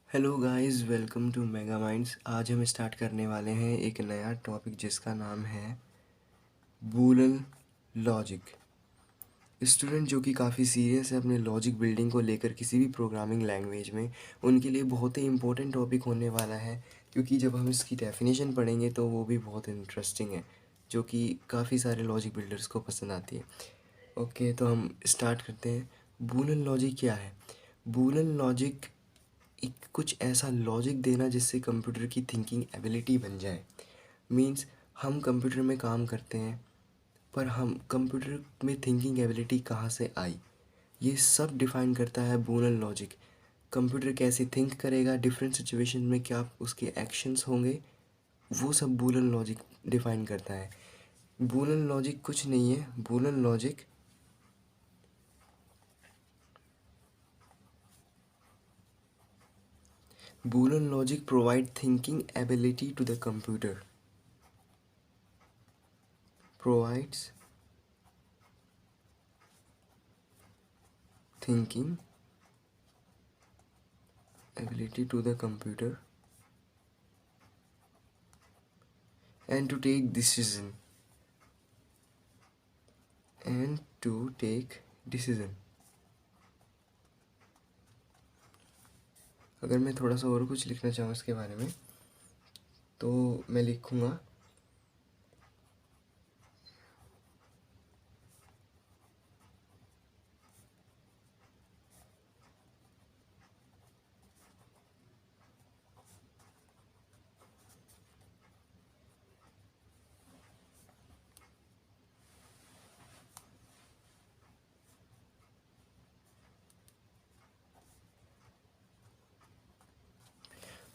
Hello guys, welcome to mega minds. आज हम start करने वाले हैं एक नया टॉपिक जिसका नाम है बूलियन लॉजिक। स्टूडेंट जो कि काफ़ी सीरियस है अपने लॉजिक बिल्डिंग को लेकर किसी भी प्रोग्रामिंग लैंग्वेज में, उनके लिए बहुत ही इम्पोर्टेंट टॉपिक होने वाला है, क्योंकि जब हम इसकी डेफिनेशन पढ़ेंगे तो वो भी बहुत इंटरेस्टिंग है, जो कि काफ़ी सारे लॉजिक बिल्डर्स को पसंद आती है। ओके, तो हम स्टार्ट करते हैं। बूलियन लॉजिक क्या है? बूलियन लॉजिक एक कुछ ऐसा लॉजिक देना जिससे कंप्यूटर की थिंकिंग एबिलिटी बन जाए। मीन्स हम कंप्यूटर में काम करते हैं, पर हम कंप्यूटर में थिंकिंग एबिलिटी कहाँ से आई, ये सब डिफ़ाइन करता है बूलियन लॉजिक। कंप्यूटर कैसे थिंक करेगा, डिफरेंट सिचुएशन में क्या उसके एक्शंस होंगे, वो सब बूलियन लॉजिक डिफ़ाइन करता है। बूलियन लॉजिक कुछ नहीं है। Boolean logic provide thinking ability to the computer, provides thinking ability to the computer and to take decision and to take decision। अगर मैं थोड़ा सा और कुछ लिखना चाहूँ इसके बारे में तो मैं लिखूँगा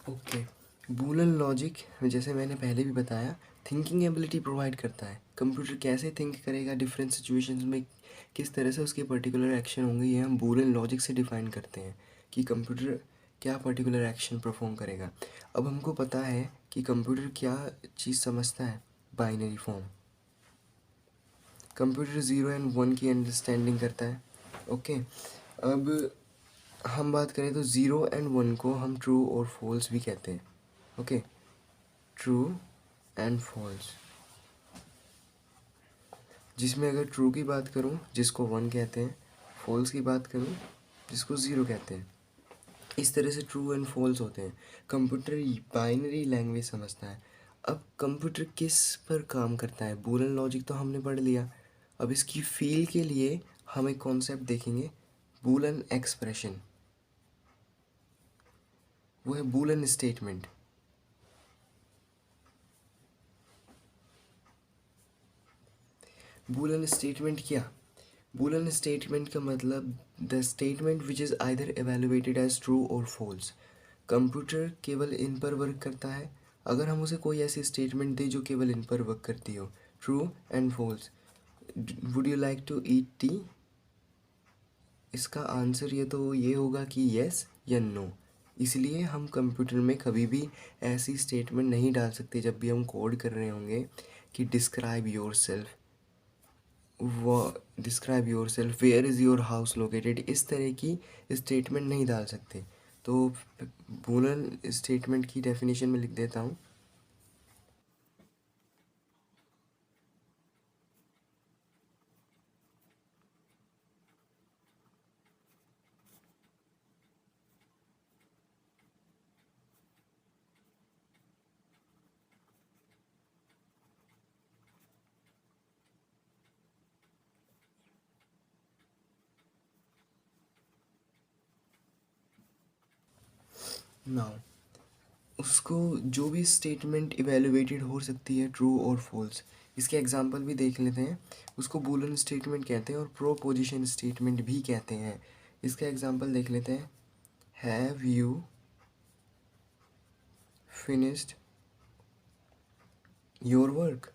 ओके। बूलियन लॉजिक, जैसे मैंने पहले भी बताया, थिंकिंग एबिलिटी प्रोवाइड करता है। कंप्यूटर कैसे थिंक करेगा, डिफरेंट सिचुएशंस में किस तरह से उसके पर्टिकुलर एक्शन होंगे, ये हम बूलियन लॉजिक से डिफाइन करते हैं कि कंप्यूटर क्या पर्टिकुलर एक्शन परफॉर्म करेगा। अब हमको पता है कि कंप्यूटर क्या चीज़ समझता है, binary form. Computer zero and one की अंडरस्टैंडिंग करता है। ओके, अब हम बात करें तो ज़ीरो एंड वन को हम ट्रू और फॉल्स भी कहते हैं। ओके, ट्रू एंड फॉल्स, जिसमें अगर ट्रू की बात करूं जिसको वन कहते हैं, फॉल्स की बात करूं जिसको ज़ीरो कहते हैं। इस तरह से ट्रू एंड फॉल्स होते हैं। कंप्यूटर बाइनरी लैंग्वेज समझता है। अब कंप्यूटर किस पर काम करता है, बूलियन लॉजिक तो हमने पढ़ लिया। अब इसकी फील के लिए हम एक कॉन्सेप्ट देखेंगे, बूलियन एक्सप्रेशन। वो है बूलियन स्टेटमेंट। बूलियन स्टेटमेंट क्या? बूलियन स्टेटमेंट का मतलब the statement which is either evaluated as true और फॉल्स। कंप्यूटर केवल इन पर वर्क करता है। अगर हम उसे कोई ऐसी स्टेटमेंट दें जो केवल इन पर वर्क करती हो, true and false. Would you like to eat tea? इसका आंसर ये होगा कि येस या नो। इसलिए हम कंप्यूटर में कभी भी ऐसी स्टेटमेंट नहीं डाल सकते जब भी हम कोड कर रहे होंगे कि डिस्क्राइब योर सेल्फ, वो describe yourself, where is your house located, इस तरह की स्टेटमेंट नहीं डाल सकते। तो बूलियन स्टेटमेंट की डेफिनेशन में लिख देता हूँ। नाउ उसको जो भी स्टेटमेंट इवेलुएटेड हो सकती है, ट्रू और फॉल्स, इसके एग्जांपल भी देख लेते हैं। उसको बूलियन स्टेटमेंट कहते हैं और प्रोपोजिशन स्टेटमेंट भी कहते हैं। इसका एग्जांपल देख लेते हैं। Have you finished your work?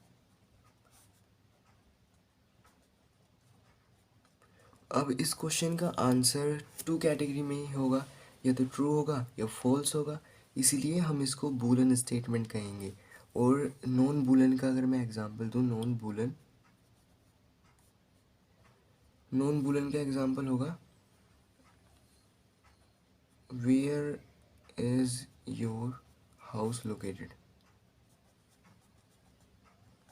अब इस क्वेश्चन का आंसर टू कैटेगरी में ही होगा, या तो ट्रू होगा या फॉल्स होगा, इसीलिए हम इसको बूलियन स्टेटमेंट कहेंगे। और नॉन बूलियन का अगर मैं एग्जांपल दूं, नॉन बूलियन का एग्जांपल होगा where is your house located.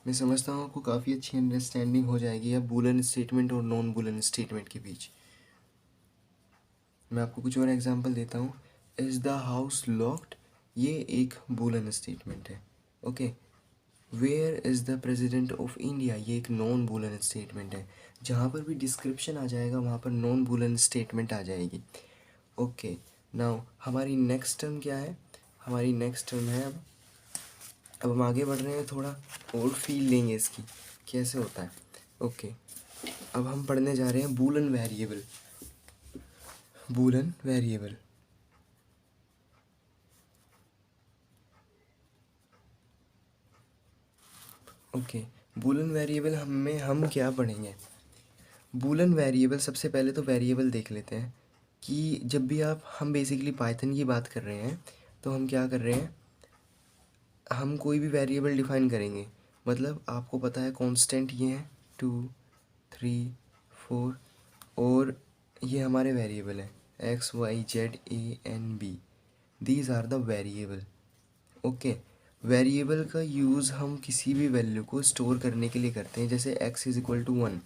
मैं समझता हूँ आपको काफ़ी अच्छी अंडरस्टैंडिंग हो जाएगी अब बूलन स्टेटमेंट और नॉन बूलन स्टेटमेंट के बीच। मैं आपको कुछ और एग्जांपल देता हूँ। इज़ द हाउस लॉक्ड, ये एक बूलन स्टेटमेंट है। Okay. Where is the president of India, ये एक नॉन बूलन स्टेटमेंट है। जहाँ पर भी डिस्क्रिप्शन आ जाएगा वहाँ पर नॉन बूलन स्टेटमेंट आ जाएगी। ओके। नाउ हमारी नेक्स्ट टर्म क्या है? हमारी नेक्स्ट टर्म है अब हम आगे बढ़ रहे हैं, थोड़ा और फील लेंगे इसकी कैसे होता है। ओके। अब हम पढ़ने जा रहे हैं Boolean variable. Boolean variable. Okay. Boolean variable हम क्या पढ़ेंगे? बूलन वेरिएबल, सबसे पहले तो वेरिएबल देख लेते हैं कि जब भी हम बेसिकली पाइथन की बात कर रहे हैं तो हम क्या कर रहे हैं, हम कोई भी वेरिएबल डिफाइन करेंगे। मतलब आपको पता है कांस्टेंट ये है 2, 3, 4 और ये हमारे वेरिएबल है XYZANB। These are the variable. Okay. Variable का यूज़ हम किसी भी वैल्यू को स्टोर करने के लिए करते हैं। जैसे x=1,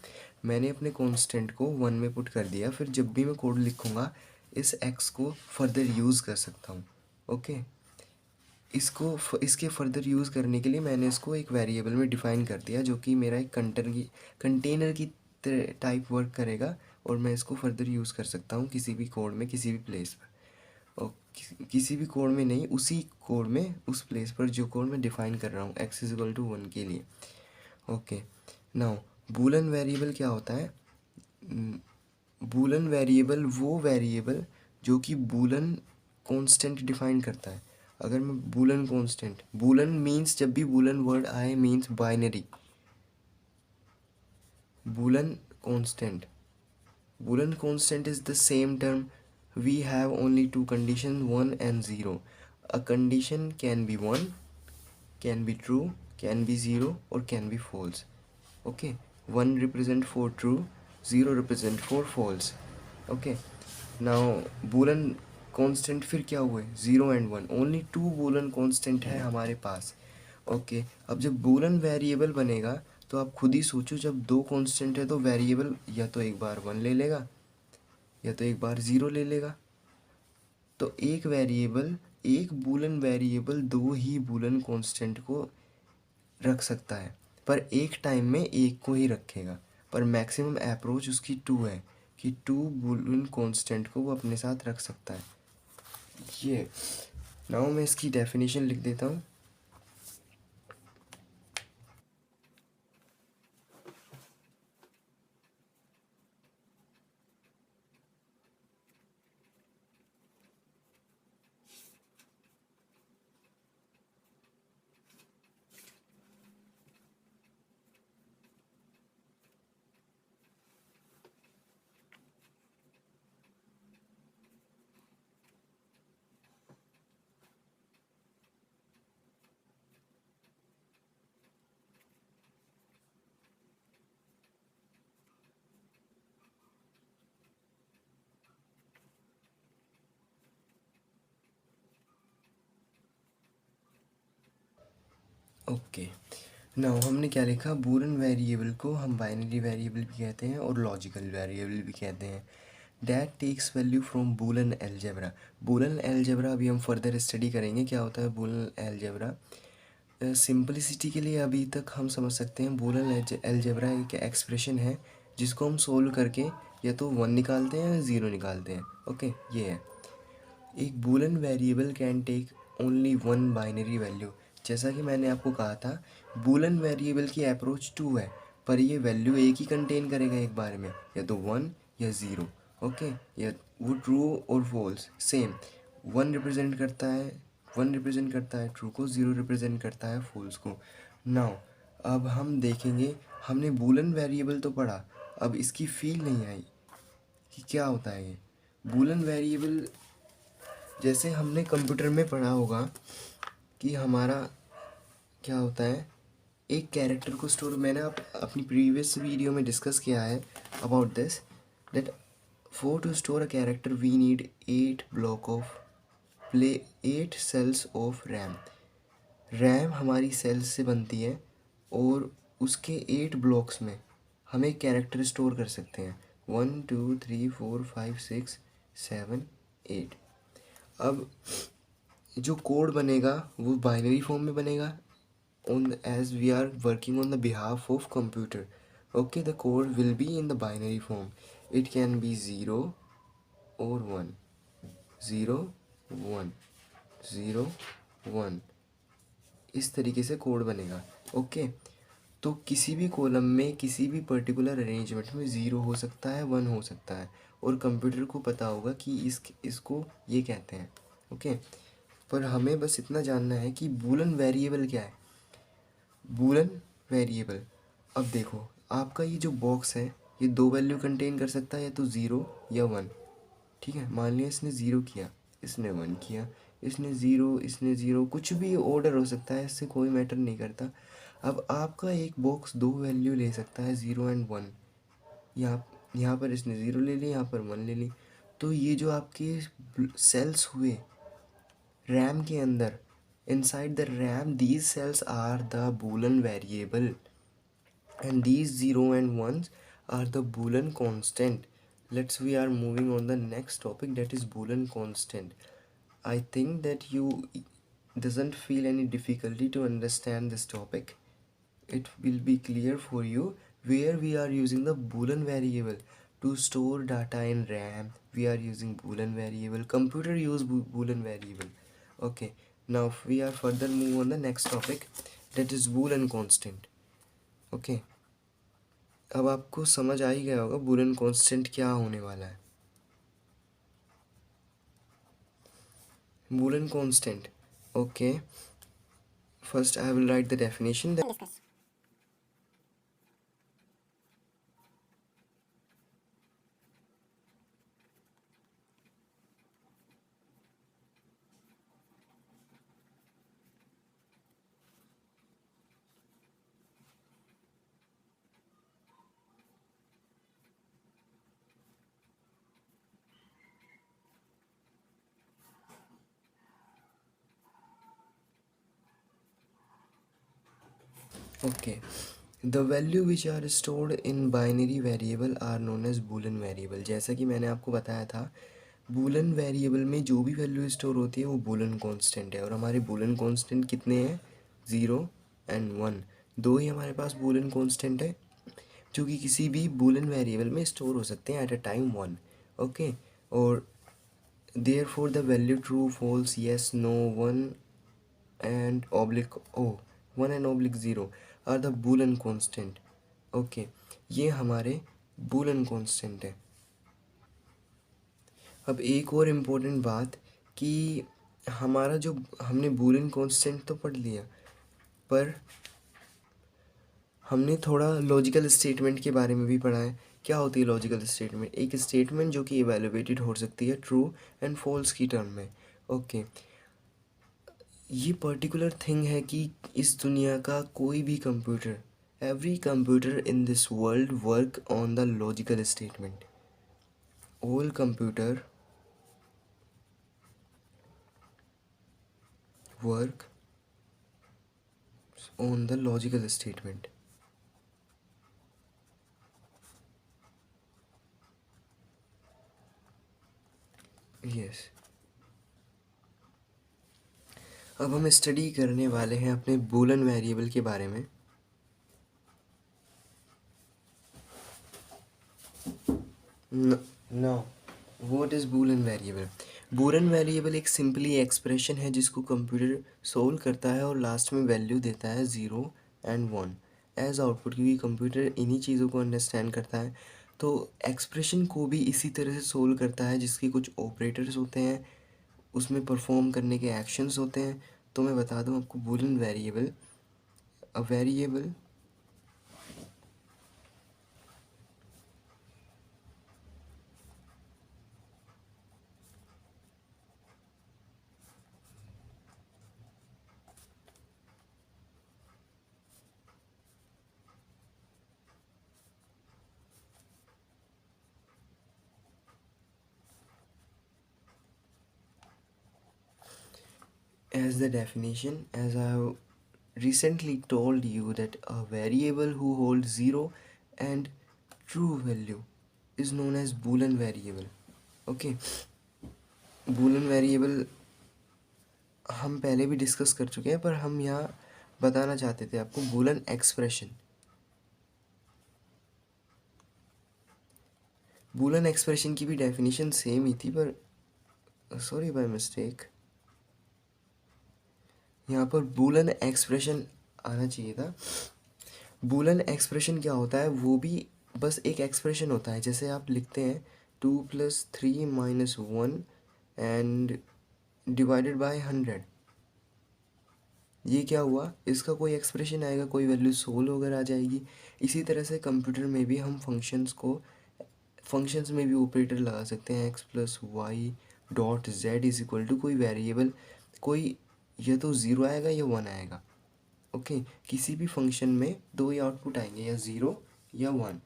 मैंने अपने कांस्टेंट को 1 में पुट कर दिया, फिर जब भी मैं कोड लिखूँगा इस x को फर्दर यूज़ कर सकता हूँ। ओके। इसके फर्दर यूज़ करने के लिए मैंने इसको एक वेरिएबल में डिफ़ाइन कर दिया जो कि मेरा एक कंटेनर की टाइप वर्क करेगा और मैं इसको फर्दर यूज़ कर सकता हूँ किसी भी कोड में, किसी भी प्लेस पर। और किसी भी कोड में नहीं, उसी कोड में, उस प्लेस पर जो कोड मैं डिफ़ाइन कर रहा हूँ x=1 के लिए। ओके। नाउ बूलन वेरिएबल क्या होता है? बूलन वेरिएबल वो वेरिएबल जो कि बूलन कांस्टेंट डिफाइन करता है। अगर मैं बूलन कांस्टेंट, बूलन मीन्स जब भी बूलन वर्ड आए means binary. Boolean constant, boolean constant is the same term. We have only two conditions, 1 and 0. A condition can be 1, can be true, can be 0 or can be false. Okay. 1 represent for true, 0 represent for false. Okay. Now boolean constant फिर क्या हुए? 0 and 1. Only two boolean constant है हमारे पास। Okay. अब जब Boolean variable बनेगा तो आप खुद ही सोचो, जब दो कांस्टेंट है तो वेरिएबल या तो एक बार 1 ले लेगा या तो एक बार 0 ले लेगा। तो एक बूलन वेरिएबल दो ही बूलन कांस्टेंट को रख सकता है, पर एक टाइम में एक को ही रखेगा। पर मैक्सिमम अप्रोच उसकी 2 है कि 2 बूलन कांस्टेंट को वो अपने साथ रख सकता है। ये नाउ मैं इसकी डेफिनेशन लिख देता हूँ। ओके। नाउ हमने क्या लिखा? बूलन वेरिएबल को हम बाइनरी वेरिएबल भी कहते हैं और लॉजिकल वेरिएबल भी कहते हैं। That takes value from Boolean algebra. Boolean algebra अभी हम फर्दर स्टडी करेंगे क्या होता है बूलन एलजेब्रा। सिंपलिसिटी के लिए अभी तक हम समझ सकते हैं बूलन एलजेब्रा एक एक्सप्रेशन है जिसको हम सोल्व करके या तो 1 निकालते हैं या 0 निकालते हैं। ओके। ये है एक Boolean variable can take only 1 binary value. जैसा कि मैंने आपको कहा था बूलन वेरिएबल की अप्रोच 2 है, पर ये वैल्यू एक ही कंटेन करेगा एक बार में, या तो 1 या 0। ओके। या वो ट्रू और फॉल्स सेम। 1 रिप्रेजेंट करता है ट्रू को, 0 रिप्रेजेंट करता है फॉल्स को। नाउ अब हम देखेंगे, हमने बूलन वेरिएबल तो पढ़ा, अब इसकी फील नहीं आई कि क्या होता है ये बूलन वेरिएबल। जैसे हमने कंप्यूटर में पढ़ा होगा कि हमारा क्या होता है, एक कैरेक्टर को स्टोर, मैंने अपनी प्रीवियस वीडियो में डिस्कस किया है about this, that for to store a character we need 8 block of play 8 cells of RAM. RAM हमारी सेल्स से बनती है और उसके 8 ब्लॉक्स में हम एक कैरेक्टर स्टोर कर सकते हैं, 1 2 3 4 5 6 7 8। अब जो कोड बनेगा वो बाइनरी फॉर्म में बनेगा, on as we are working on the behalf of computer. Okay, the code will be in the binary form. It can be 0 or 1, 0 1 0 1, इस तरीके से कोड बनेगा। ओके, तो किसी भी कॉलम में किसी भी पर्टिकुलर अरेंजमेंट में 0 हो सकता है, 1 हो सकता है, और कंप्यूटर को पता होगा कि इसको ये कहते हैं। ओके, पर हमें बस इतना जानना है कि बूलन वेरिएबल क्या है। बूलन वेरिएबल, अब देखो आपका ये जो बॉक्स है ये 2 वैल्यू कंटेन कर सकता है, या तो 0 या 1। ठीक है, मान लिया इसने 0 किया, इसने 1 किया, इसने 0, इसने 0, कुछ भी ऑर्डर हो सकता है, इससे कोई मैटर नहीं करता। अब आपका एक बॉक्स 2 वैल्यू ले सकता है, 0 एंड 1। यहाँ पर इसने 0 ले ली, यहाँ पर 1 ले ली। तो ये जो आपके सेल्स हुए रैम के अंदर, inside the RAM, these cells are the boolean variable, and these 0 and 1s are the boolean constant. We are moving on the next topic, that is boolean constant. I think that you doesn't feel any difficulty to understand this topic. It will be clear for you where we are using the boolean variable to store data in RAM. We are using boolean variable, computer use boolean variable. Okay, now we are further move on the next topic, that is boolean constant. Okay, अब आपको समझ आ ही गया होगा boolean constant क्या होने वाला है। boolean constant, okay, first I will write the definition, then discuss. okay, the value which are stored in binary variable are known as boolean variable। जैसा कि मैंने आपको बताया था, बूलन वेरिएबल में जो भी वैल्यू स्टोर होती है वो बूलन कांस्टेंट है, और हमारे बूलन कांस्टेंट कितने हैं, 0 एंड 1, दो ही हमारे पास बूलन कांस्टेंट है जो कि किसी भी बूलन वेरिएबल में स्टोर हो सकते हैं एट अ टाइम 1। ओके, और therefore the value true false yes no 1 and oblique O 1 and oblique 0 are the Boolean constant. Okay, ये हमारे बूलन कांस्टेंट है। अब एक और इम्पोर्टेंट बात कि हमारा जो हमने बूलियन कांस्टेंट तो पढ़ लिया, पर हमने थोड़ा लॉजिकल स्टेटमेंट के बारे में भी पढ़ा है। क्या होती है लॉजिकल स्टेटमेंट? एक स्टेटमेंट जो कि इवेलुएटेड हो सकती है ट्रू एंड फॉल्स की टर्म में। ओके, ये पर्टिकुलर थिंग है कि इस दुनिया का कोई भी computer, every computer in this world work on the logical statement. All computer work on the logical statement. Yes, अब हम स्टडी करने वाले हैं अपने बूलन वेरिएबल के बारे में। No, what is Boolean variable? Boolean variable एक सिंपली एक्सप्रेशन है जिसको कंप्यूटर सोल्व करता है और लास्ट में वैल्यू देता है 0 एंड 1 एज आउटपुट, क्योंकि कंप्यूटर इन्हीं चीज़ों को अंडरस्टैंड करता है। तो एक्सप्रेशन को भी इसी तरह से सोल्व करता है, जिसके कुछ ऑपरेटर्स होते हैं, उसमें परफॉर्म करने के एक्शंस होते हैं। तो मैं बता दूं आपको, Boolean variable, a variable as the definition, as I have recently told you, that a variable who holds 0 and true value is known as boolean variable. Okay, boolean variable हम पहले भी डिस्कस कर चुके हैं, पर हम यहाँ बताना चाहते थे आपको बूलन एक्सप्रेशन। बूलन एक्सप्रेशन की भी डेफिनेशन सेम ही थी, पर सॉरी बाय मिस्टेक यहाँ पर बूलन एक्सप्रेशन आना चाहिए था। बूलन एक्सप्रेशन क्या होता है, वो भी बस एक एक्सप्रेशन होता है। जैसे आप लिखते हैं 2+3 - 1 एंड डिवाइडेड बाय 100, ये क्या हुआ, इसका कोई एक्सप्रेशन आएगा, कोई वैल्यू सोल्व वगैरह आ जाएगी। इसी तरह से कंप्यूटर में भी हम फंक्शंस में भी ऑपरेटर लगा सकते हैं। x+y.z कोई वेरिएबल, कोई या तो 0 आएगा या 1 आएगा। ओके, किसी भी फंक्शन में दो ही आउटपुट आएंगे, या 0 या 1।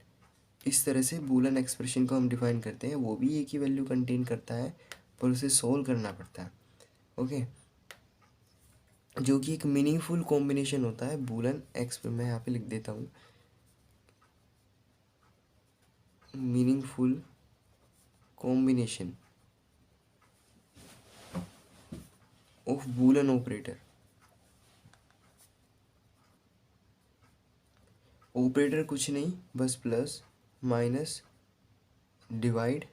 इस तरह से बूलन एक्सप्रेशन को हम डिफाइन करते हैं। वो भी एक ही वैल्यू कंटेन करता है, पर उसे सोल्व करना पड़ता है। ओके, जो कि एक मीनिंगफुल कॉम्बिनेशन होता है बूलन मैं यहाँ पे लिख देता हूँ, meaningful combination of Boolean operator. Operator कुछ नहीं, बस प्लस माइनस डिवाइड,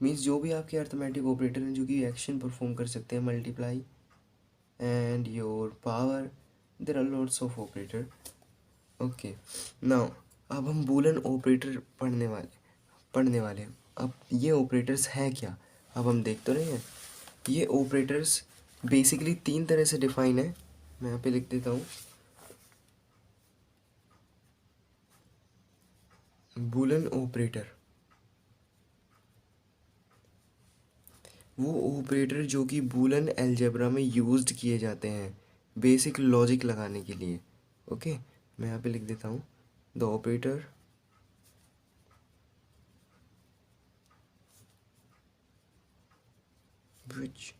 मीन्स जो भी आपके अर्थमेटिक ऑपरेटर हैं जो कि एक्शन परफॉर्म कर सकते हैं, multiply and your power, there are lots of operator. Okay, now अब हम बूलन ऑपरेटर पढ़ने वाले हैं। अब ये ऑपरेटर्स हैं क्या, अब हम देख तो रहे हैं। ये ऑपरेटर्स बेसिकली 3 तरह से डिफाइन है। मैं यहाँ पे लिख देता हूँ, बूलन ऑपरेटर वो ऑपरेटर जो कि बूलन अलजेब्रा में यूज्ड किए जाते हैं बेसिक लॉजिक लगाने के लिए। ओके, मैं यहाँ पे लिख देता हूँ, द ऑपरेटर which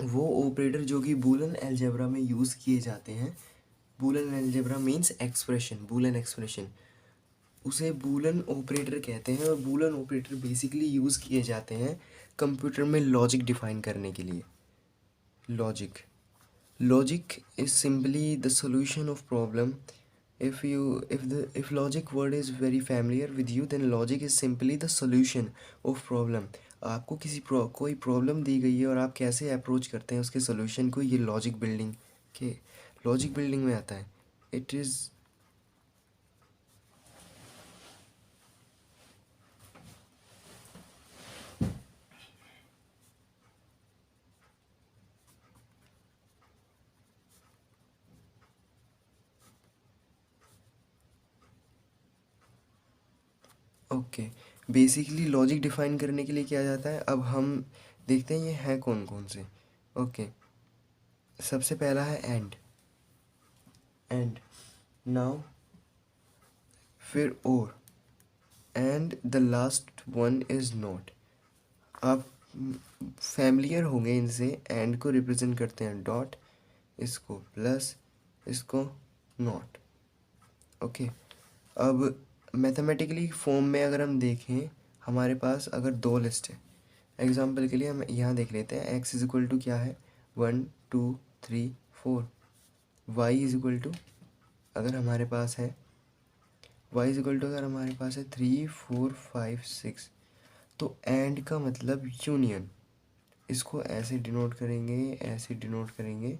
वो ऑपरेटर जो कि बूलन अलजेब्रा में यूज़ किए जाते हैं। Boolean algebra means expression, Boolean expression, उसे बूलन ऑपरेटर कहते हैं। और बूलन ऑपरेटर बेसिकली यूज़ किए जाते हैं कंप्यूटर में लॉजिक डिफाइन करने के लिए। Logic is simply the solution of problem. if logic word is very familiar with you, then logic is simply the solution of problem। आपको कोई प्रॉब्लम दी गई है और आप कैसे अप्रोच करते हैं उसके सॉल्यूशन को, ये लॉजिक बिल्डिंग में आता है। It is okay, basically logic define करने के लिए क्या जाता है, अब हम देखते हैं ये हैं कौन कौन से। ओके, सबसे पहला है एंड नाउ, फिर और, and the last one is not. आप फैमिलियर होंगे इनसे। एंड को रिप्रेजेंट करते हैं डॉट, इसको प्लस, इसको नॉट। ओके, अब मैथमेटिकली फॉर्म में अगर हम देखें, हमारे पास अगर 2 लिस्ट है, एग्जांपल के लिए हम यहाँ देख लेते हैं। x इज इक्वल टू क्या है, 1 2 3 4। y इज इक्वल टू अगर हमारे पास है, y इज इक्वल टू अगर हमारे पास है 3 4 5 6, तो एंड का मतलब यूनियन। इसको ऐसे डिनोट करेंगे, ऐसे डिनोट करेंगे,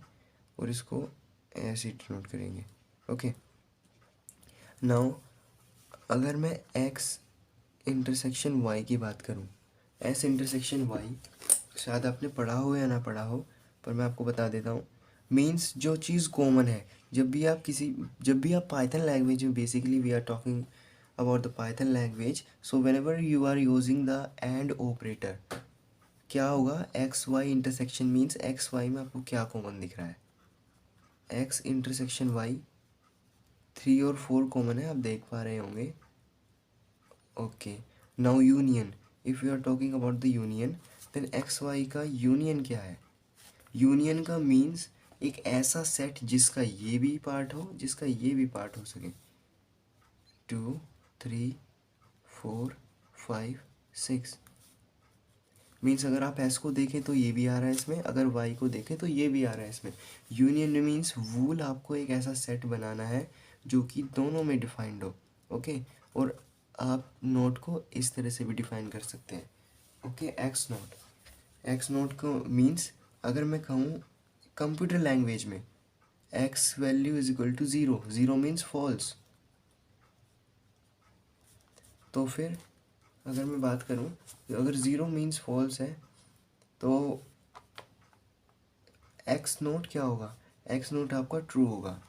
और इसको ऐसे डिनोट करेंगे। ओके, नाउ अगर मैं x इंटरसेक्शन y की बात करूं, s इंटरसेक्शन y, शायद आपने पढ़ा हो या ना पढ़ा हो, पर मैं आपको बता देता हूँ। मीन्स जो चीज़ कॉमन है, जब भी आप पाइथन लैंग्वेज में, basically we are talking about the Python language. So whenever you are using the AND operator, क्या होगा, X Y intersection means X Y में आपको क्या कॉमन दिख रहा है, एक्स इंटरसेक्शन वाई 3 और 4 कॉमन है, आप देख पा रहे होंगे. Okay, now union, if you are talking about the union, then X Y का यूनियन क्या है, यूनियन का मीन्स एक ऐसा सेट जिसका ये भी पार्ट हो, जिसका ये भी पार्ट हो सके. 2 3 4 5 6 मीन्स अगर आप एस को देखें तो ये भी आ रहा है इसमें, अगर वाई को देखें तो ये भी आ रहा है इसमें. यूनियन मीन्स वूल आपको एक ऐसा सेट बनाना है जो कि दोनों में डिफाइंड हो. ओके, और आप नोट को इस तरह से भी डिफाइन कर सकते हैं. Okay, X not, X not को मीन्स अगर मैं कहूँ कंप्यूटर लैंग्वेज में X value is equal to zero, zero means false. तो फिर अगर मैं बात करूँ, अगर ज़ीरो मीन्स फॉल्स है तो एक्स नोट क्या होगा, एक्स नोट आपका ट्रू होगा.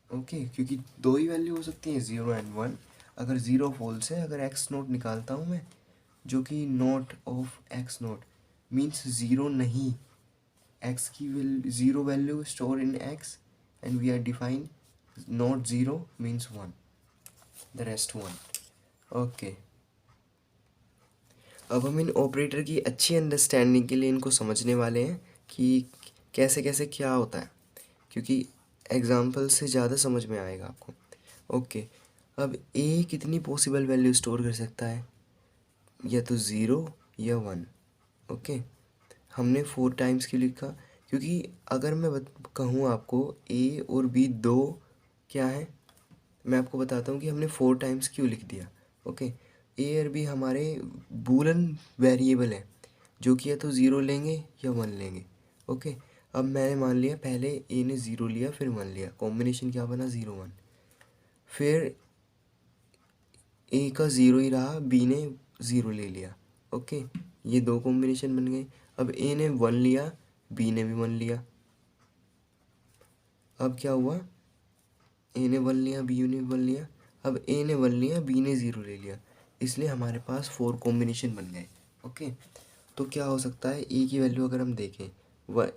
ओके, क्योंकि दो ही वैल्यू हो सकती हैं, ज़ीरो एंड वन. अगर ज़ीरो फॉल्स है, अगर एक्स नोट निकालता हूँ मैं, जो कि not of X not means zero नहीं, एक्स की zero value store in X and we are define not zero means one, the rest one. Okay, अब हम इन ऑपरेटर की अच्छी अंडरस्टैंडिंग के लिए इनको समझने वाले हैं कि कैसे कैसे क्या होता है, क्योंकि एग्जाम्पल से ज़्यादा समझ में आएगा आपको. ओके, अब ए कितनी पॉसिबल वैल्यू स्टोर कर सकता है, या तो ज़ीरो या वन. ओके, हमने 4 टाइम्स क्यों लिखा, क्योंकि अगर मैं कहूँ आपको ए और बी दो क्या है, मैं आपको बताता हूँ कि हमने 4 टाइम्स क्यों लिख दिया. ओके, ए और बी हमारे बूलन वेरिएबल है जो कि या तो ज़ीरो लेंगे या वन लेंगे. ओके, अब मैंने मान लिया पहले ए ने ज़ीरो लिया फिर वन लिया, कॉम्बिनेशन क्या बना, ज़ीरो वन. फिर ए का ज़ीरो ही रहा, बी ने ज़ीरो ले लिया. ओके, ये दो कॉम्बिनेशन बन गए. अब ए ने वन लिया, बी ने भी वन लिया. अब क्या हुआ, ए ने वन लिया, बी ने वन लिया. अब ए ने वन लिया, बी ने ज़ीरो ले लिया, इसलिए हमारे पास 4 कॉम्बिनेशन बन गए. ओके, तो क्या हो सकता है, ए की वैल्यू अगर हम देखें,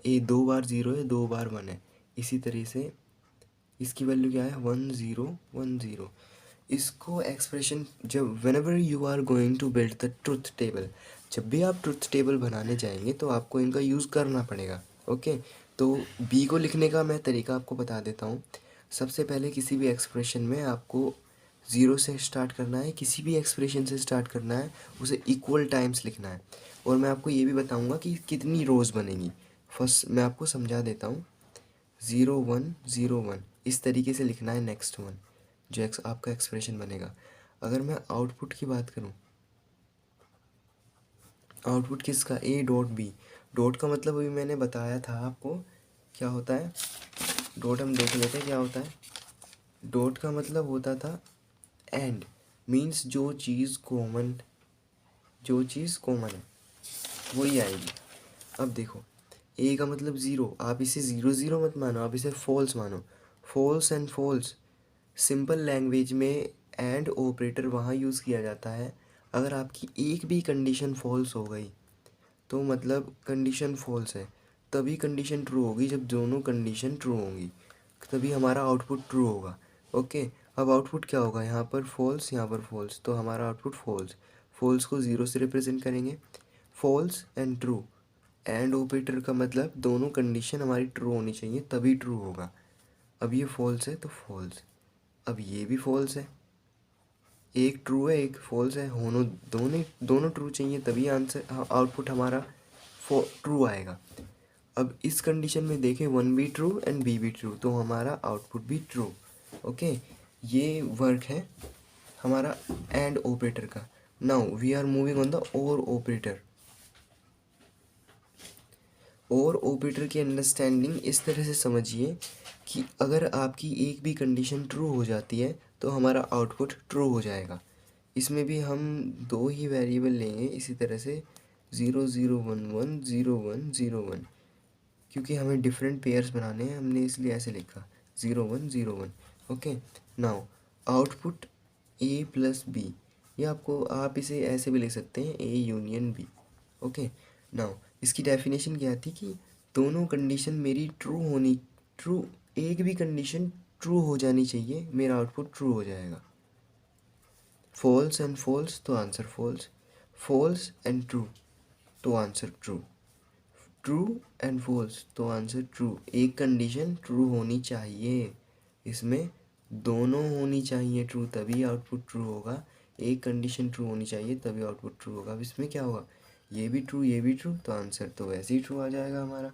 ए 2 बार ज़ीरो है, 2 बार वन है, इसी तरह से इसकी वैल्यू क्या है, 1 0 1 0. इसको एक्सप्रेशन, जब whenever you are going to build the truth table, जब भी आप ट्रुथ टेबल बनाने जाएंगे तो आपको इनका यूज़ करना पड़ेगा. ओके, तो बी को लिखने का मैं तरीका आपको बता देता हूँ. सबसे पहले किसी भी एक्सप्रेशन में आपको ज़ीरो से स्टार्ट करना है, किसी भी एक्सप्रेशन से स्टार्ट करना है, उसे इक्वल टाइम्स लिखना है. और मैं आपको ये भी बताऊँगा कि कितनी रोज़ बनेंगी. फर्स्ट मैं आपको समझा देता हूँ, 0 1 0 1 इस तरीके से लिखना है नेक्स्ट वन, जो आपका एक्सप्रेशन बनेगा. अगर मैं आउटपुट की बात करूं, आउटपुट किसका, ए डॉट बी. डॉट का मतलब अभी मैंने बताया था आपको क्या होता है, डॉट हम देख लेते हैं क्या होता है. डॉट का मतलब होता था एंड, मीन्स जो चीज़ कॉमन है वही आएगी. अब देखो, ए का मतलब ज़ीरो, आप इसे ज़ीरो ज़ीरो मत मानो, आप इसे फॉल्स मानो. False and false, simple language में एंड ऑपरेटर वहाँ यूज़ किया जाता है अगर आपकी एक भी कंडीशन फॉल्स हो गई, तो मतलब कंडीशन फॉल्स है, तभी कंडीशन ट्रू होगी. जब दोनों कंडीशन ट्रू होंगी तभी हमारा आउटपुट ट्रू होगा. ओके, अब आउटपुट क्या होगा, यहाँ पर फॉल्स, यहाँ पर फॉल्स, तो हमारा आउटपुट फॉल्स. फॉल्स को ज़ीरो से रिप्रेजेंट करेंगे, false and true. And operator का मतलब दोनों कंडीशन हमारी ट्रू होनी चाहिए तभी ट्रू होगा. अब ये फॉल्स है तो फॉल्स, अब ये भी फॉल्स है, एक ट्रू है एक फॉल्स है, दोनों दोनों ट्रू चाहिए तभी आंसर आउटपुट हमारा ट्रू आएगा. अब इस कंडीशन में देखें, वन भी ट्रू एंड बी भी ट्रू, तो हमारा आउटपुट भी ट्रू. ओके, ये वर्क है हमारा एंड ऑपरेटर का. Now we are moving on the or operator. Or operator की अंडरस्टैंडिंग इस तरह से समझिए कि अगर आपकी एक भी कंडीशन ट्रू हो जाती है तो हमारा आउटपुट ट्रू हो जाएगा. इसमें भी हम दो ही वेरिएबल लेंगे इसी तरह से, 0 0 1 1 0 1 0 1, क्योंकि हमें डिफरेंट पेयर्स बनाने हैं, हमने इसलिए ऐसे लिखा 0 1 0 1. Okay, now output A plus B, या आपको आप इसे ऐसे भी लिख सकते हैं A union B. Okay, now इसकी डेफिनेशन क्या थी कि दोनों कंडीशन मेरी ट्रू, एक भी कंडीशन ट्रू हो जानी चाहिए, मेरा आउटपुट ट्रू हो जाएगा। फॉल्स एंड फॉल्स तो answer false, false and true तो answer true, true and false तो आंसर ट्रू। एक कंडीशन ट्रू होनी चाहिए, इसमें दोनों होनी चाहिए ट्रू, तभी आउटपुट ट्रू होगा। एक कंडीशन ट्रू होनी चाहिए तभी आउटपुट ट्रू होगा। अब इसमें क्या होगा, ये भी ट्रू ये भी ट्रू, तो आंसर तो वैसे ही ट्रू आ जाएगा हमारा।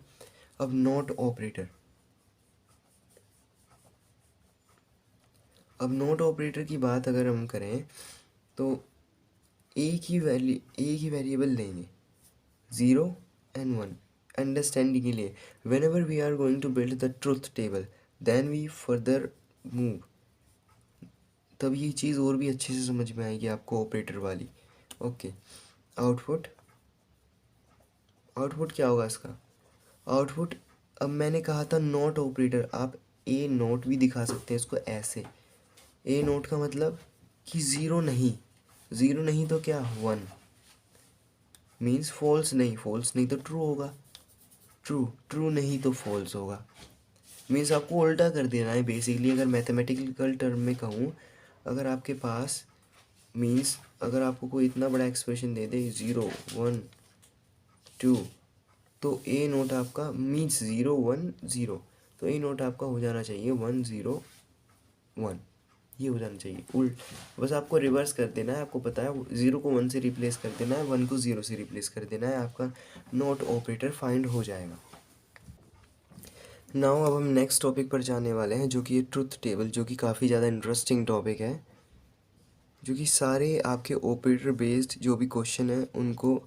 अब नॉट ऑपरेटर, अब नॉट ऑपरेटर की बात अगर हम करें तो एक ही वेरिएबल लेंगे, ज़ीरो एंड वन, अंडरस्टैंडिंग के लिए। Whenever we are going to build the truth table, then we further move, तब ये चीज़ और भी अच्छे से समझ में आएगी आपको ऑपरेटर वाली। ओके, आउटपुट, आउटपुट क्या होगा इसका आउटपुट। अब मैंने कहा था नॉट ऑपरेटर, आप ए नोट भी दिखा सकते हैं इसको ऐसे। ए नोट का मतलब कि ज़ीरो नहीं, ज़ीरो नहीं तो क्या, वन, मीन्स फॉल्स नहीं, फॉल्स नहीं तो ट्रू होगा, ट्रू, ट्रू नहीं तो फॉल्स होगा। मीन्स आपको उल्टा कर देना है बेसिकली। अगर मैथमेटिकल टर्म में कहूँ, अगर आपके पास मीन्स अगर आपको कोई इतना बड़ा एक्सप्रेशन दे दे, ज़ीरो वन टू, तो ए नोट आपका मीन्स ज़ीरो वन ज़ीरो, तो ए नोट आपका हो जाना चाहिए वन ज़ीरो वन, ये हो जाना चाहिए उल्ट। बस आपको रिवर्स कर देना है, आपको पता है ज़ीरो को वन से रिप्लेस कर देना है, वन को ज़ीरो से रिप्लेस कर देना है, आपका नॉट ऑपरेटर फाइंड हो जाएगा। नाउ अब हम नेक्स्ट टॉपिक पर जाने वाले हैं, जो कि है ट्रुथ टेबल, जो कि काफ़ी ज़्यादा इंटरेस्टिंग टॉपिक है, जो कि सारे आपके ऑपरेटर बेस्ड जो भी क्वेश्चन है उनको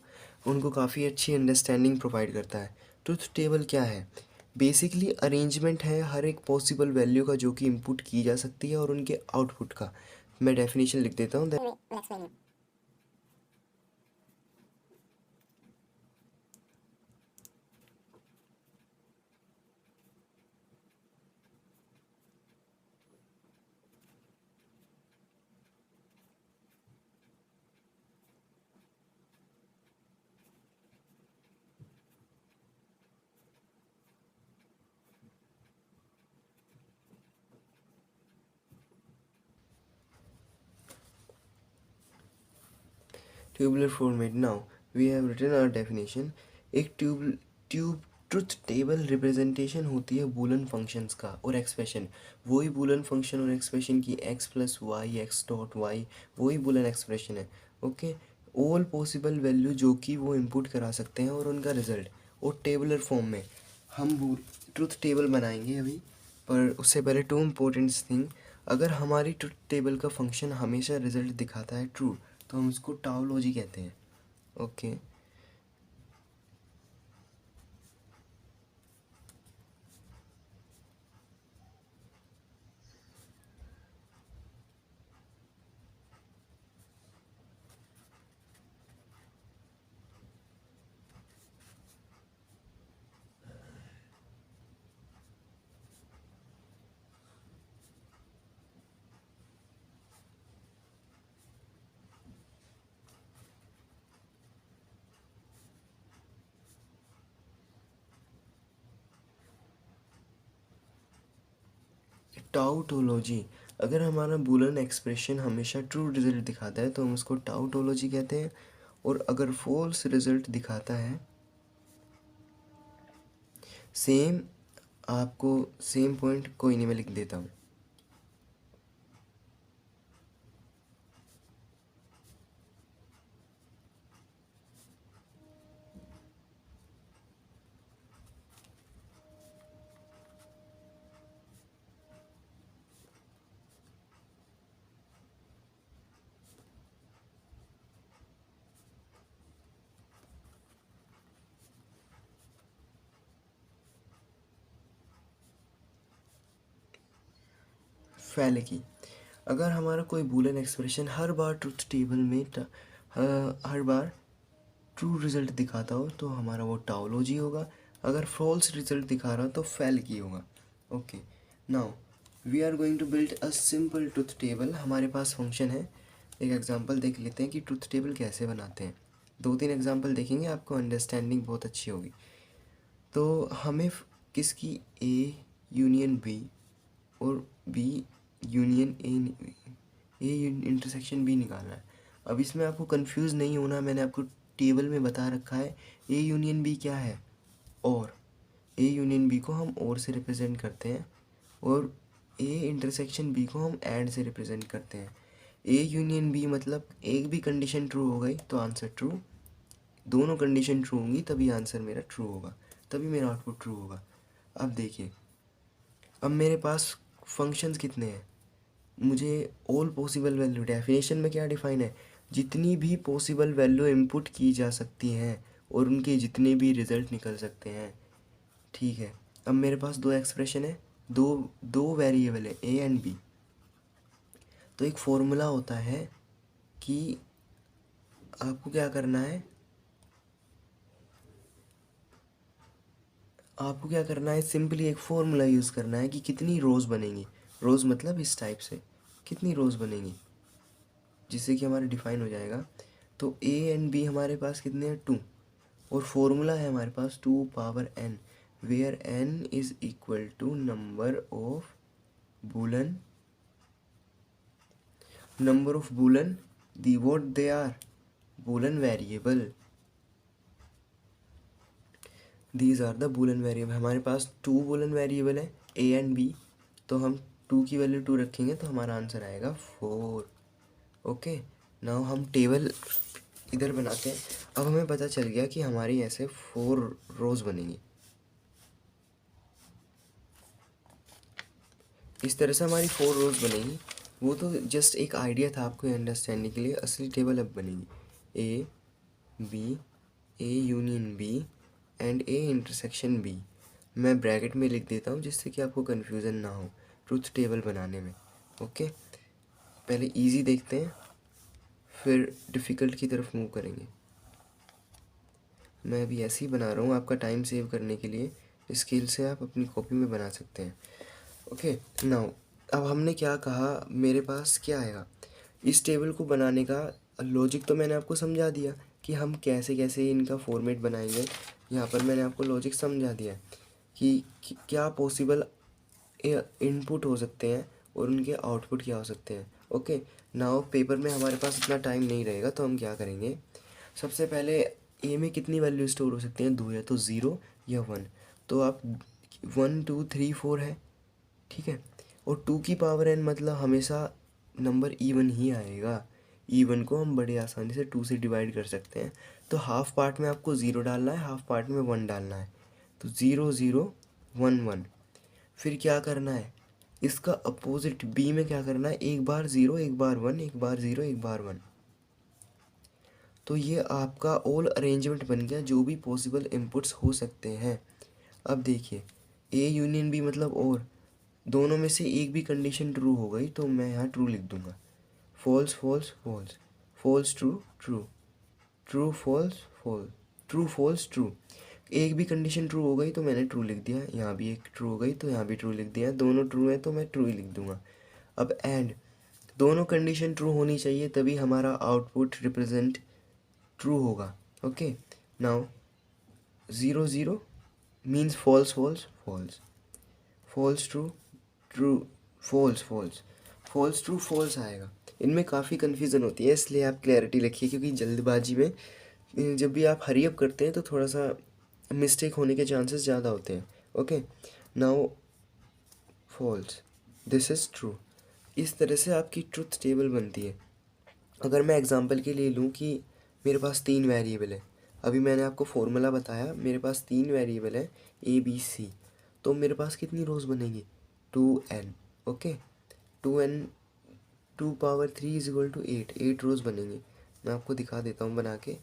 उनको काफ़ी अच्छी अंडरस्टैंडिंग प्रोवाइड करता है। ट्रुथ टेबल क्या है, बेसिकली अरेंजमेंट है हर एक पॉसिबल वैल्यू का जो कि इनपुट की जा सकती है और उनके आउटपुट का। मैं डेफिनेशन लिख देता हूँ। Tubular format, now we have written our definition. एक ट्यूब ट्रुथ टेबल रिप्रेजेंटेशन होती है बूलन फंक्शंस का और एक्सप्रेशन, वही बूलन फंक्शन और एक्सप्रेशन की X plus Y X dot Y, वही बूलन एक्सप्रेशन है। ओके, ऑल पॉसिबल वैल्यू जो कि वो इनपुट करा सकते हैं और उनका रिजल्ट, और टेबलर फॉर्म में हम ट्रुथ टेबल बनाएंगे अभी। पर उससे पहले टू इम्पोर्टेंट थिंग, अगर हमारी ट्रुथ टेबल का फंक्शन हमेशा रिजल्ट दिखाता है ट्रू, तो हम उसको टाउलॉजी कहते हैं। ओके, टाउटोलॉजी, अगर हमारा बूलन एक्सप्रेशन हमेशा ट्रू रिजल्ट दिखाता है तो हम उसको टाउटोलॉजी कहते हैं, और अगर फॉल्स रिजल्ट दिखाता है, सेम, आपको सेम पॉइंट कोई नहीं, मैं लिख देता हूँ। फैलेकी, अगर हमारा कोई बूलन एक्सप्रेशन हर बार ट्रुथ टेबल में हर बार ट्रू रिजल्ट दिखाता हो तो हमारा वो टाउलॉजी होगा, अगर फॉल्स रिजल्ट दिखा रहा हो तो फैलेकी होगा। Okay, now we are going to build a simple truth table. हमारे पास फंक्शन है। एक एग्जांपल देख लेते हैं कि ट्रुथ टेबल कैसे बनाते हैं। 2-3 एग्जांपल देखेंगे, आपको अंडरस्टैंडिंग बहुत अच्छी होगी। तो हमें किसकी ए यूनियन बी और B union A intersection B निकालना है। अब इसमें आपको कंफ्यूज नहीं होना, मैंने आपको टेबल में बता रखा है ए यूनियन बी क्या है, और ए यूनियन बी को हम और से रिप्रेजेंट करते हैं और ए इंटरसेक्शन बी को हम एंड से रिप्रेजेंट करते हैं। ए यूनियन बी मतलब एक भी कंडीशन ट्रू हो गई तो आंसर ट्रू, दोनों कंडीशन ट्रू होंगी तभी आंसर मेरा ट्रू होगा, तभी मेरा आउटपुट ट्रू होगा। अब देखिए, अब मेरे पास फंक्शंस कितने हैं, मुझे ऑल पॉसिबल वैल्यू, डेफिनेशन में क्या डिफाइन है, जितनी भी पॉसिबल वैल्यू इनपुट की जा सकती हैं और उनके जितने भी रिजल्ट निकल सकते हैं। ठीक है, अब मेरे पास दो एक्सप्रेशन है, दो दो वेरिएबल है ए एंड बी। तो एक फॉर्मूला होता है कि आपको क्या करना है, आपको क्या करना है, सिंपली एक फॉर्मूला यूज़ करना है कि कितनी रोज़ बनेंगी। रोज़ मतलब इस टाइप से कितनी रोज़ बनेंगी, जिससे कि हमारा डिफाइन हो जाएगा। तो ए एंड बी हमारे पास कितने हैं, 2, और फॉर्मूला है हमारे पास 2 power n, where n is equal to number of boolean the what they are boolean variable, these are the boolean variable। हमारे पास 2 boolean variable है a एंड b, तो हम 2 की वैल्यू 2 रखेंगे तो हमारा आंसर आएगा 4। ओके, नाउ हम टेबल इधर बनाते हैं। अब हमें पता चल गया कि हमारी ऐसे 4 रोज बनेंगी, इस तरह से हमारी 4 रोज बनेगी। वो तो जस्ट एक आइडिया था आपको अंडरस्टैंडिंग के लिए, असली टेबल अब बनेगी A B, A union B and A intersection B. मैं ब्रैकेट में लिख देता हूँ जिससे कि आपको कन्फ्यूज़न ना हो ट्रुथ टेबल बनाने में। ओके, पहले इजी देखते हैं फिर डिफ़िकल्ट की तरफ मूव करेंगे। मैं अभी ऐसे ही बना रहा हूँ आपका टाइम सेव करने के लिए, स्केल से आप अपनी कॉपी में बना सकते हैं। ओके, नाउ अब हमने क्या कहा, मेरे पास क्या आएगा, इस टेबल को बनाने का लॉजिक तो मैंने आपको समझा दिया कि हम कैसे कैसे इनका फॉर्मेट बनाएंगे। यहाँ पर मैंने आपको लॉजिक समझा दिया कि क्या पॉसिबल इनपुट हो सकते हैं और उनके आउटपुट क्या हो सकते हैं। ओके, नाउ पेपर में हमारे पास इतना टाइम नहीं रहेगा तो हम क्या करेंगे, सबसे पहले ए में कितनी वैल्यू स्टोर हो सकते हैं, 2 या तो 0 या 1। तो आप 1 2 3 4 है, ठीक है, और 2 की पावर n मतलब हमेशा नंबर इवन ही आएगा। इवन को हम बड़े आसानी से 2 से डिवाइड कर सकते हैं। तो हाफ पार्ट में आपको 0 डालना है, हाफ पार्ट में 1 डालना है। तो 0 0 1 1। फिर क्या करना है, इसका अपोजिट बी में क्या करना है, एक बार 0 एक बार 1, एक बार 0 एक बार 1। तो ये आपका ऑल अरेंजमेंट बन गया जो भी पॉसिबल इनपुट्स हो सकते हैं। अब देखिए, ए यूनियन बी मतलब और दोनों में से एक भी कंडीशन ट्रू हो गई तो मैं यहाँ ट्रू लिख दूंगा। False false false, false true true, true false false, true false true. एक भी कंडीशन ट्रू हो गई तो मैंने ट्रू लिख दिया, यहाँ भी एक ट्रू हो गई तो यहाँ भी ट्रू लिख दिया, दोनों ट्रू है तो मैं ट्रू ही लिख दूंगा। अब एंड, दोनों कंडीशन ट्रू होनी चाहिए तभी हमारा आउटपुट रिप्रेजेंट ट्रू होगा। Okay, now 0 0 means false false false, false true true, false false, false true false आएगा। इनमें काफ़ी कन्फ्यूज़न होती है, इसलिए आप क्लैरिटी रखिए, क्योंकि जल्दबाजी में जब भी आप हरी अप करते हैं तो थोड़ा सा मिस्टेक होने के चांसेस ज़्यादा होते हैं। Okay, now false, this is true. इस तरह से आपकी ट्रुथ टेबल बनती है। अगर मैं एग्जांपल के लिए लूँ कि मेरे पास 3 वेरिएबल है, अभी मैंने आपको फॉर्मूला बताया, मेरे पास 3 वेरिएबल है ए बी सी, तो मेरे पास कितनी रोज़ बनेगी, 2n। Okay, 2n 2 power 3 is equal to 8 rows बनेंगी। मैं आपको दिखा देता हूँ बना के,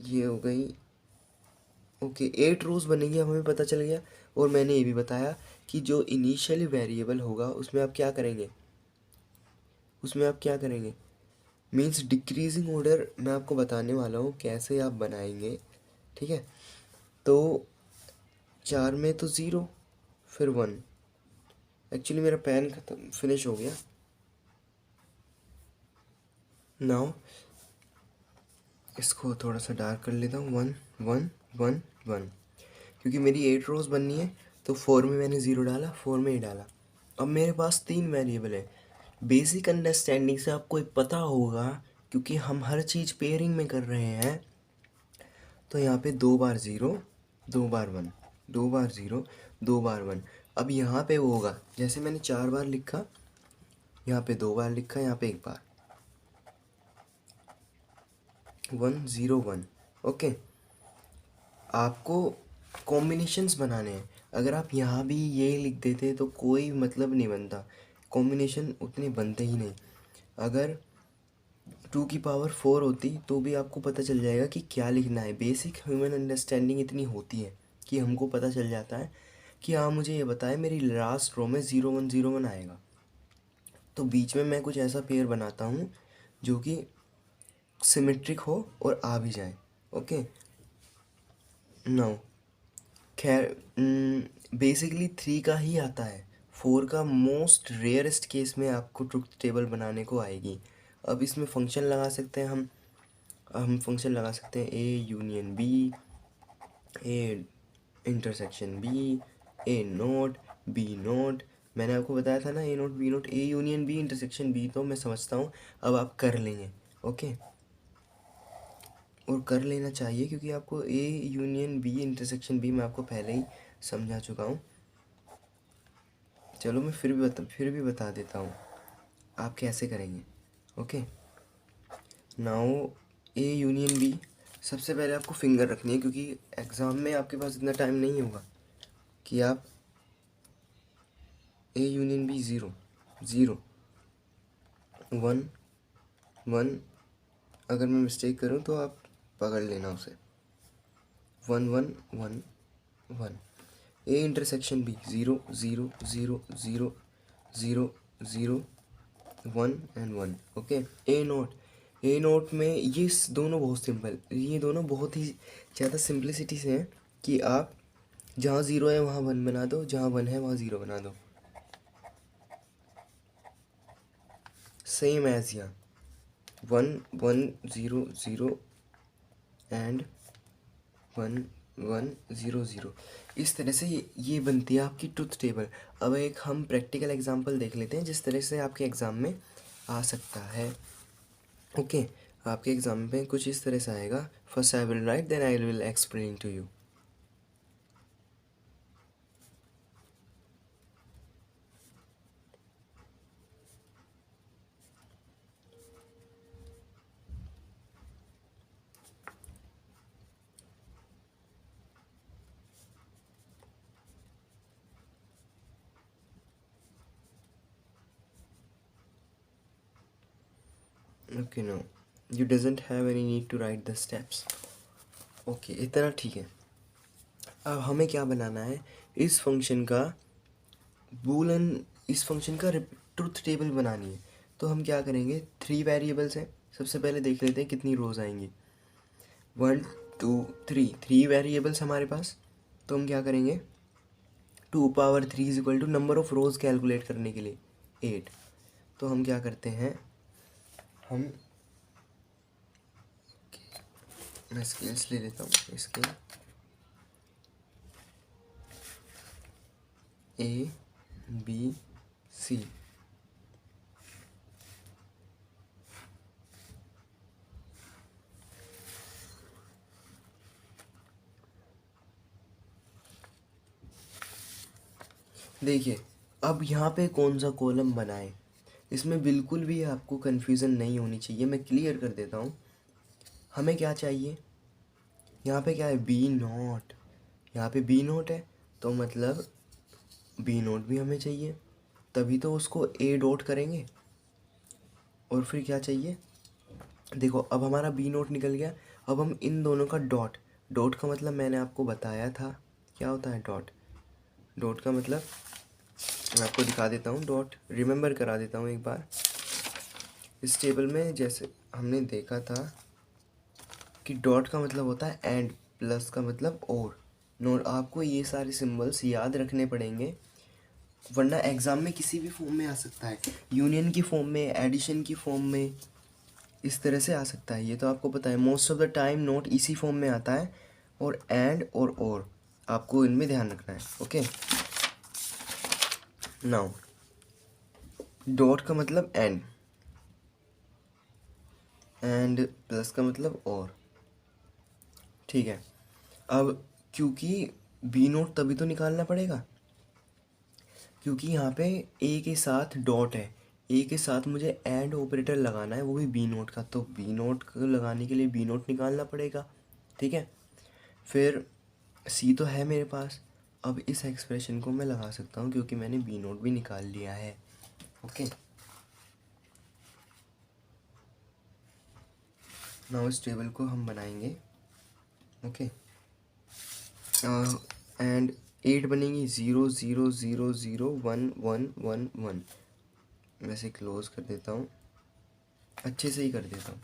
ये हो गई। ओके, 8 रोज़ बनेंगी, अब हमें पता चल गया। और मैंने ये भी बताया कि जो इनिशियल वेरिएबल होगा उसमें आप क्या करेंगे, उसमें आप क्या करेंगे, मीन्स डिक्रीजिंग ऑर्डर मैं आपको बताने वाला हूँ कैसे आप बनाएंगे। ठीक है, तो 4 में तो 0 फिर 1। एक्चुअली मेरा पेन खत्म फिनिश हो गया। नाउ इसको थोड़ा सा डार्क कर लेता हूँ। 1 1 1 1, क्योंकि मेरी 8 रोज बननी है तो 4 में मैंने 0 डाला, 4 में ही डाला। अब मेरे पास 3 वेरिएबल है। बेसिक अंडरस्टैंडिंग से आपको पता होगा, क्योंकि हम हर चीज़ पेयरिंग में कर रहे हैं। तो यहाँ पे 2 बार 0 2 बार 1, 2 बार 0 2 बार 1। अब यहाँ पे वो होगा जैसे मैंने 4 बार लिखा, यहाँ पे 2 बार लिखा, यहाँ पे 1 बार। 1 0 1। ओके, आपको कॉम्बिनेशंस बनाने हैं। अगर आप यहाँ भी ये लिख देते तो कोई मतलब नहीं बनता, कॉम्बिनेशन उतने बनते ही नहीं। अगर 2 की पावर 4 होती तो भी आपको पता चल जाएगा कि क्या लिखना है। बेसिक ह्यूमन अंडरस्टैंडिंग इतनी होती है कि हमको पता चल जाता है कि हाँ मुझे ये बताए मेरी लास्ट रो में 0 1 0 1 आएगा। तो बीच में मैं कुछ ऐसा पेयर बनाता हूँ जो कि सिमेट्रिक हो और आ भी जाए। ओके, नाउ खैर बेसिकली 3 का ही आता है। 4 का मोस्ट रेयरेस्ट केस में आपको ट्रुथ टेबल बनाने को आएगी। अब इसमें फंक्शन लगा सकते हैं हम फंक्शन लगा सकते हैं A union B, A intersection B, A not B not. मैंने आपको बताया था ना A not B not, A union B intersection B, तो मैं समझता हूँ अब आप कर लेंगे। ओके, और कर लेना चाहिए क्योंकि आपको A union B intersection B मैं आपको पहले ही समझा चुका हूँ। चलो मैं फिर भी बता देता हूँ आप कैसे करेंगे। Okay, now A union B, सबसे पहले आपको फिंगर रखनी है क्योंकि एग्ज़ाम में आपके पास इतना टाइम नहीं होगा कि आप ए यूनियन बी 0 0 1 1, अगर मैं मिस्टेक करूँ तो आप पकड़ लेना उसे। 1 1 1 1, A intersection B 0 0 0 0 0 0 1 and 1। Okay, A not में दोनों बहुत सिंपल, ये दोनों बहुत ही ज़्यादा सिंपलिसिटी से हैं कि आप जहाँ 0 है वहाँ 1 बना दो, जहाँ 1 है वहाँ 0 बना दो। सेम एज यहाँ 1 1 0 0 एंड 1 1 0 0। इस तरह से ये बनती है आपकी ट्रुथ टेबल। अब एक हम प्रैक्टिकल एग्जांपल देख लेते हैं जिस तरह से आपके एग्ज़ाम में आ सकता है। ओके, आपके एग्ज़ाम में कुछ इस तरह से आएगा। First I will write then I will explain to you. Okay, no you doesn't have any need to write the steps. Okay, इतना ठीक है। अब हमें क्या बनाना है, इस फंक्शन का बूलन, इस फंक्शन का ट्रुथ टेबल बनानी है। तो हम क्या करेंगे, 3 वेरिएबल्स हैं। सबसे पहले देख लेते हैं कितनी रोज आएंगी। 1 2 3 वेरिएबल्स हमारे पास। तो हम क्या करेंगे, 2 power 3 is equal to number of rows calculate करने के लिए 8। तो हम क्या करते हैं, हम मैं स्केल्स ले लेता हूँ। स्केल ए बी सी, देखिए अब यहाँ पे कौन सा कॉलम बनाए, इसमें बिल्कुल भी आपको कन्फ्यूज़न नहीं होनी चाहिए। मैं क्लियर कर देता हूँ। हमें क्या चाहिए, यहाँ पे क्या है, बी नोट। यहाँ पे बी नोट है तो मतलब बी नोट भी हमें चाहिए, तभी तो उसको ए डॉट करेंगे। और फिर क्या चाहिए, देखो अब हमारा बी नोट निकल गया। अब हम इन दोनों का डॉट, डॉट का मतलब मैंने आपको बताया था क्या होता है डॉट। डॉट का मतलब मैं आपको दिखा देता हूँ, डॉट रिमेंबर करा देता हूँ एक बार। इस टेबल में जैसे हमने देखा था कि डॉट का मतलब होता है एंड, प्लस का मतलब और। नोट आपको ये सारे सिंबल्स याद रखने पड़ेंगे, वरना एग्ज़ाम में किसी भी फॉर्म में आ सकता है, यूनियन की फॉर्म में, एडिशन की फॉर्म में, इस तरह से आ सकता है। ये तो आपको पता है। Most of the time note इसी फॉर्म में आता है, और एंड और आपको इनमें ध्यान रखना है। ओके, नाउ डॉट का मतलब एंड, एंड प्लस का मतलब और, ठीक है। अब क्योंकि बी नोट तभी तो निकालना पड़ेगा क्योंकि यहाँ पे ए के साथ डॉट है, ए के साथ मुझे एंड ऑपरेटर लगाना है, वो भी बी नोट का, तो बी नोट को लगाने के लिए बी नोट निकालना पड़ेगा, ठीक है। फिर सी तो है मेरे पास, अब इस एक्सप्रेशन को मैं लगा सकता हूँ क्योंकि मैंने बी नोट भी निकाल लिया है। ओके, नाउ इस टेबल को हम बनाएंगे। ओके, एंड 8 बनेंगी, 0 0 0 0 1 1 1 1। वैसे क्लोज कर देता हूँ, अच्छे से ही कर देता हूँ।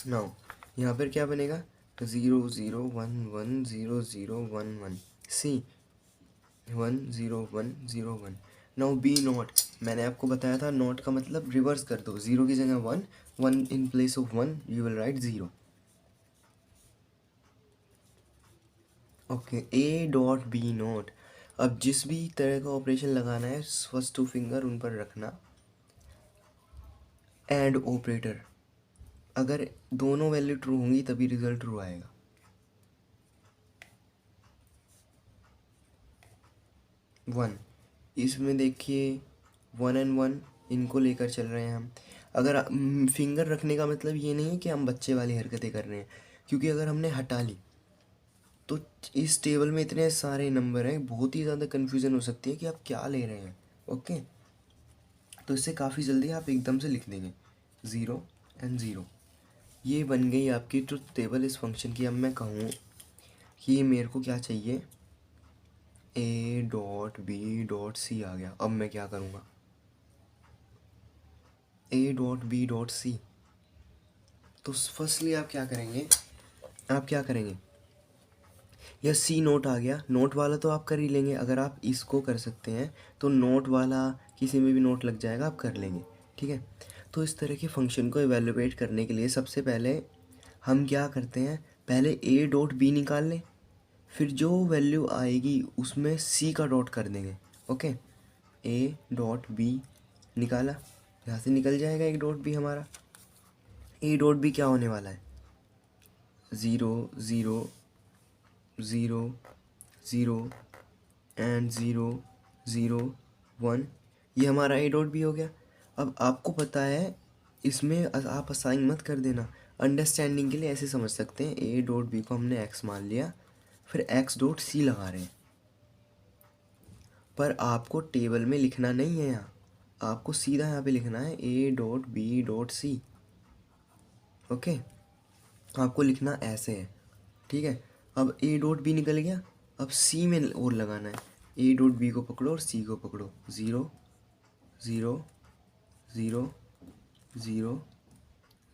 नाउ यहाँ पर क्या बनेगा, 0 0 1 1 0 0 1 1, सी 1 0 1 0 1। नाउ बी नॉट, मैंने आपको बताया था नॉट का मतलब रिवर्स कर दो, 0 की जगह 1, 1 in place of 1 you will write 0। Okay, A dot B not. अब जिस भी तरह का ऑपरेशन लगाना है फर्स्ट 2 फिंगर उन पर रखना, एंड ऑपरेटर, अगर दोनों वैल्यू ट्रू होंगी तभी रिजल्ट ट्रू आएगा। वन, इसमें देखिए 1 एंड 1 इनको लेकर चल रहे हैं हम। अगर फिंगर रखने का मतलब ये नहीं है कि हम बच्चे वाली हरकतें कर रहे हैं, क्योंकि अगर हमने हटा ली तो इस टेबल में इतने सारे नंबर हैं, बहुत ही ज़्यादा कन्फ्यूज़न हो सकती है कि आप क्या ले रहे हैं। ओके, तो इससे काफ़ी जल्दी आप एकदम से लिख देंगे 0 एंड 0। ये बन गई आपकी ट्रुथ टेबल इस फंक्शन की। अब मैं कहूँ कि मेरे को क्या चाहिए, A dot B dot C आ गया। अब मैं क्या करूँगा, A dot B dot C. तो फर्स्टली आप क्या करेंगे, या सी नोट आ गया, नोट वाला तो आप कर ही लेंगे, अगर आप इसको कर सकते हैं तो नोट वाला किसी में भी नोट लग जाएगा, आप कर लेंगे, ठीक है। तो इस तरह के फंक्शन को एवेलुएट करने के लिए सबसे पहले हम क्या करते हैं, पहले ए डॉट बी निकाल लें, फिर जो वैल्यू आएगी उसमें सी का डॉट कर देंगे। ओके, ए डॉट बी निकाला, यहाँ से निकल जाएगा एक डॉट बी हमारा। ए डॉट बी क्या होने वाला है, 0 0 0 0 एंड 0 0 1, ये हमारा ए डॉट बी हो गया। अब आपको पता है इसमें आप असाइन मत कर देना, अंडरस्टैंडिंग के लिए ऐसे समझ सकते हैं, ए डॉट बी को हमने एक्स मान लिया, फिर एक्स डॉट सी लगा रहे हैं, पर आपको टेबल में लिखना नहीं है, यहाँ आपको सीधा यहाँ पे लिखना है A dot B dot C. Okay, आपको लिखना ऐसे है, ठीक है। अब ए डॉट बी निकल गया, अब सी में और लगाना है, ए डॉट बी को पकड़ो और सी को पकड़ो, 0 0 0 0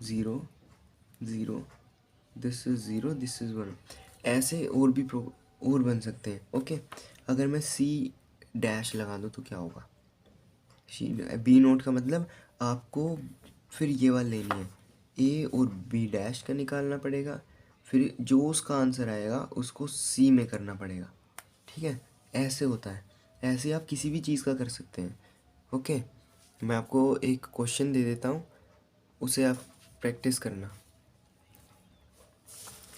0 0, दिस इज़ 0 दिस इज़ 1, ऐसे और भी और बन सकते हैं। ओके, अगर मैं सी डैश लगा दूँ तो क्या होगा, सी बी नोट का मतलब आपको फिर ये वाला लेनी है, ए और बी डैश का निकालना पड़ेगा, फिर जो उसका आंसर आएगा उसको सी में करना पड़ेगा, ठीक है। ऐसे होता है, ऐसे आप किसी भी चीज़ का कर सकते हैं। ओके, मैं आपको एक क्वेश्चन दे देता हूँ, उसे आप प्रैक्टिस करना।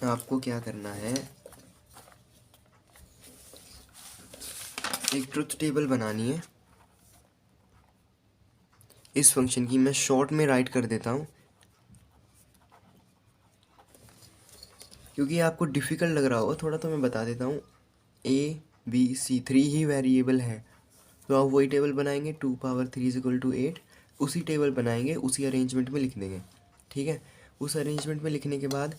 आपको क्या करना है, एक ट्रुथ टेबल बनानी है इस फंक्शन की। मैं शॉर्ट में राइट कर देता हूँ क्योंकि आपको डिफ़िकल्ट लग रहा होगा थोड़ा, तो मैं बता देता हूँ। A B C 3 he variable है, तो आप वही टेबल बनाएंगे, 2 पावर 3 इज इक्वल टू 8, उसी टेबल बनाएंगे, उसी अरेंजमेंट में लिख देंगे, ठीक है। उस अरेंजमेंट में लिखने के बाद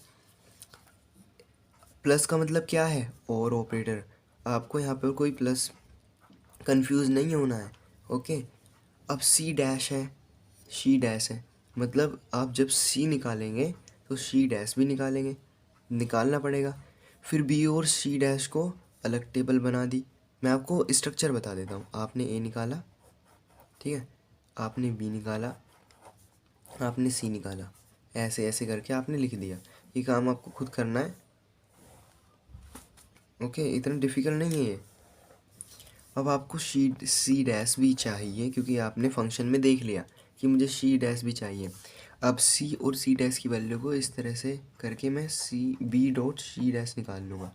प्लस का मतलब क्या है, और ऑपरेटर, आपको यहाँ पर कोई प्लस कंफ्यूज नहीं होना है। ओके, अब सी डैश है, सी डैश है, मतलब आप जब सी निकालेंगे तो सी डैश भी निकालना पड़ेगा। फिर बी और सी डैश को अलग टेबल बना दी। मैं आपको स्ट्रक्चर बता देता हूँ। आपने ए निकाला, ठीक है, आपने बी निकाला, आपने सी निकाला, ऐसे ऐसे करके आपने लिख दिया। ये काम आपको खुद करना है, ओके, इतना डिफ़िकल्ट नहीं है ये। अब आपको सी डैश भी चाहिए, क्योंकि आपने फंक्शन में देख लिया कि मुझे सी डैश भी चाहिए। अब सी और सी डैश की वैल्यू को इस तरह से करके मैं बी डॉट सी डैश निकाल लूँगा,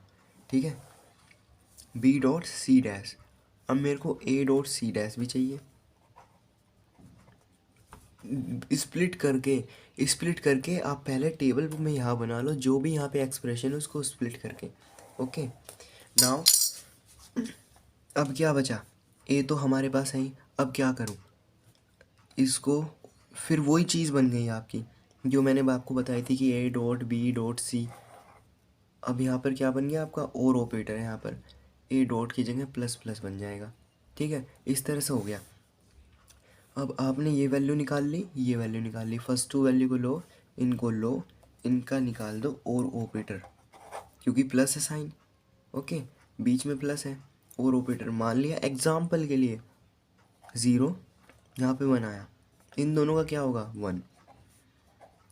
ठीक है, बी डॉट सी डैश। अब मेरे को ए डॉट सी डैश भी चाहिए। स्प्लिट करके आप पहले टेबल में यहाँ बना लो, जो भी यहाँ पे एक्सप्रेशन है उसको स्प्लिट करके, ओके। नाउ अब क्या बचा, ए तो हमारे पास है ही। अब क्या करूँ इसको, फिर वही चीज़ बन गई आपकी जो मैंने आपको बताई थी कि A dot B dot C. अब यहाँ पर क्या बन गया आपका, और ऑपरेटर है यहाँ पर, ए डॉट की जगह प्लस प्लस बन जाएगा, ठीक है, इस तरह से हो गया। अब आपने ये वैल्यू निकाल ली, ये वैल्यू निकाल ली, फर्स्ट टू वैल्यू को लो, इनका निकाल दो और ऑपरेटर, क्योंकि प्लस है साइन, ओके, बीच में प्लस है, और ऑपरेटर मान लिया एग्जाम्पल के लिए 0, यहाँ पे 1 आया, इन दोनों का क्या होगा 1,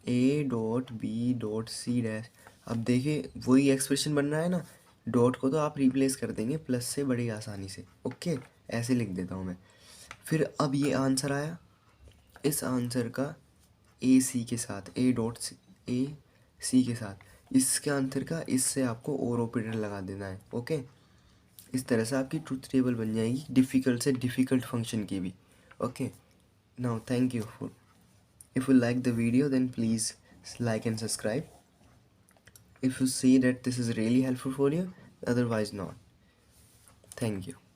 A dot B dot C dash. अब देखिए वही एक्सप्रेशन बन रहा है ना, डॉट को तो आप रिप्लेस कर देंगे प्लस से बड़ी आसानी से, ओके, ऐसे लिख देता हूँ मैं। फिर अब ये आंसर आया, इस आंसर का ए सी के साथ, ए सी के साथ इसके आंसर का इससे आपको और ऑपरेटर लगा देना है, ओके। इस तरह से आपकी ट्रूथ टेबल बन जाएगी डिफ़िकल्ट से डिफ़िकल्ट फंक्शन की भी, okay. Now thank you for, if you like the video then please like and subscribe if you see that this is really helpful for you, otherwise not. Thank you.